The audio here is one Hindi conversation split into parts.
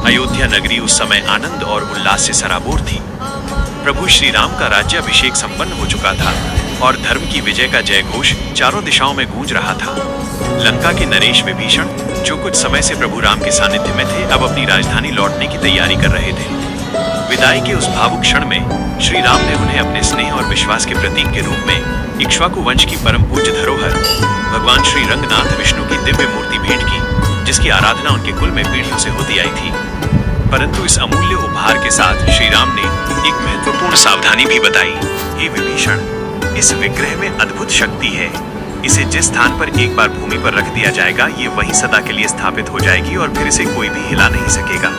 अयोध्या नगरी उस समय आनंद और उल्लास से सराबोर थी। प्रभु श्री राम का राज्याभिषेक संपन्न हो चुका था और धर्म की विजय का जय घोष चारों दिशाओं में गूंज रहा था। लंका के नरेश विभीषण, जो कुछ समय से प्रभु राम के सानिध्य में थे, अब अपनी राजधानी लौटने की तैयारी कर रहे थे। विदाई के उस भावुक क्षण में श्री राम ने उन्हें अपने स्नेह और विश्वास के प्रतीक के रूप में इक्ष्वाकु वंश की परम पूज्य धरोहर भगवान श्री रंगनाथ विष्णु की दिव्य मूर्ति भेंट की, जिसकी आराधना उनके कुल में पीढ़ियों से होती आई थी। परंतु इस अमूल्य उपहार के साथ श्री राम ने एक महत्वपूर्ण सावधानी भी बताई। हे विभीषण, इस विग्रह में अद्भुत शक्ति है। इसे जिस स्थान पर एक बार भूमि पर रख दिया जाएगा, ये वहीं सदा के लिए स्थापित हो जाएगी और फिर इसे कोई भी हिला नहीं सकेगा।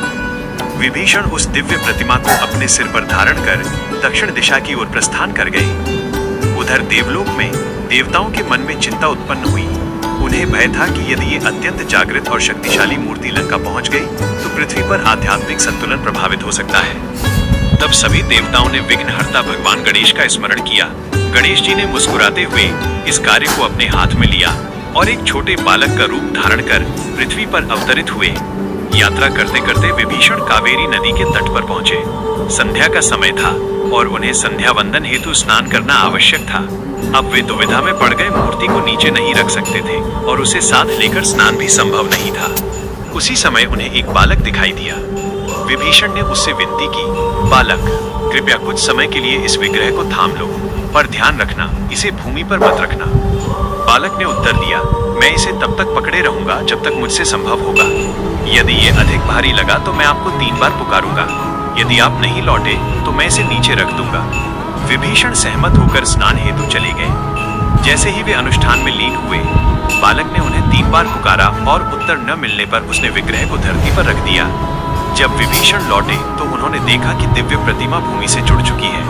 विभीषण उस दिव्य प्रतिमा को अपने सिर पर धारण कर दक्षिण दिशा की ओर प्रस्थान कर गए। उधर देवलोक में देवताओं के मन में चिंता उत्पन्न हुई। उन्हें भय था कि यदि ये अत्यंत जागृत और शक्तिशाली मूर्ति लंका पहुंच गई तो पृथ्वी पर आध्यात्मिक संतुलन प्रभावित हो सकता है। तब सभी देवताओं ने विघ्नहर्ता भगवान गणेश का स्मरण किया। गणेश जी ने मुस्कुराते हुए इस कार्य को अपने हाथ में लिया और एक छोटे बालक का रूप धारण कर पृथ्वी पर अवतरित हुए। यात्रा करते करते विभीषण कावेरी नदी के तट पर पहुंचे। संध्या का समय था और उन्हें संध्या वंदन हेतु स्नान करना आवश्यक था। अब वे दुविधा में पड़ गए। मूर्ति को नीचे नहीं रख सकते थे और उसे साथ लेकर स्नान भी संभव नहीं था। उसी समय उन्हें एक बालक दिखाई दिया। विभीषण ने उससे विनती की, बालक, कृपया कुछ समय के लिए इस विग्रह को थाम लो, पर ध्यान रखना, इसे भूमि पर मत रखना। बालक ने उत्तर दिया, मैं इसे तब तक पकड़े रहूंगा जब तक मुझसे संभव होगा। यदि ये अधिक भारी लगा तो मैं आपको 3 बार पुकारूंगा। यदि आप नहीं लौटे तो मैं इसे नीचे रख दूंगा। विभीषण सहमत होकर स्नान हेतु चले गए। जैसे ही वे अनुष्ठान में लीन हुए, बालक ने उन्हें 3 बार पुकारा और उत्तर न मिलने पर उसने विग्रह को धरती पर रख दिया। जब विभीषण लौटे तो उन्होंने देखा कि दिव्य प्रतिमा भूमि से जुड़ चुकी है।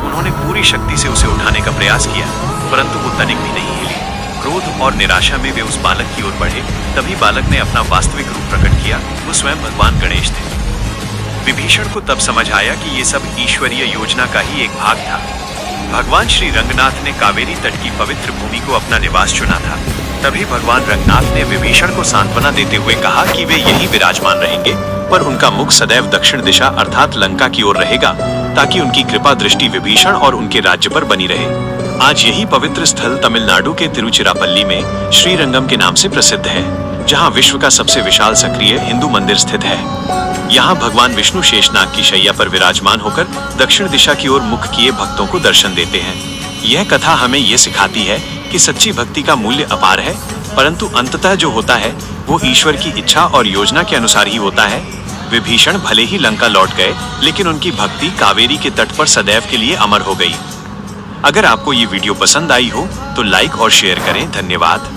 उन्होंने पूरी शक्ति से उसे उठाने का प्रयास किया, परंतु वो तनिक भी नहीं हिली। क्रोध और निराशा में वे उस बालक की ओर बढ़े। तभी बालक ने अपना वास्तविक रूप प्रकट किया। वो स्वयं भगवान गणेश थे। विभीषण को तब समझ आया कि ये सब ईश्वरीय योजना का ही एक भाग था। भगवान श्री रंगनाथ ने कावेरी तट की पवित्र भूमि को अपना निवास चुना था। तभी भगवान रंगनाथ ने विभीषण को सांत्वना देते हुए कहा कि वे यहीं विराजमान रहेंगे, पर उनका मुख सदैव दक्षिण दिशा अर्थात लंका की ओर रहेगा, ताकि उनकी कृपा दृष्टि विभीषण और उनके राज्य पर बनी रहे। आज यही पवित्र स्थल तमिलनाडु के तिरुचिरापल्ली में श्रीरंगम के नाम से प्रसिद्ध है, जहां विश्व का सबसे विशाल सक्रिय हिंदू मंदिर स्थित है। यहाँ भगवान विष्णु शेषनाग की शैया पर विराजमान होकर दक्षिण दिशा की ओर मुख किए भक्तों को दर्शन देते हैं। यह कथा हमें ये सिखाती है कि सच्ची भक्ति का मूल्य अपार है, परंतु अंततः जो होता है वो ईश्वर की इच्छा और योजना के अनुसार ही होता है। विभीषण भले ही लंका लौट गए, लेकिन उनकी भक्ति कावेरी के तट पर सदैव के लिए अमर हो गई। अगर आपको ये वीडियो पसंद आई हो तो लाइक और शेयर करें। धन्यवाद।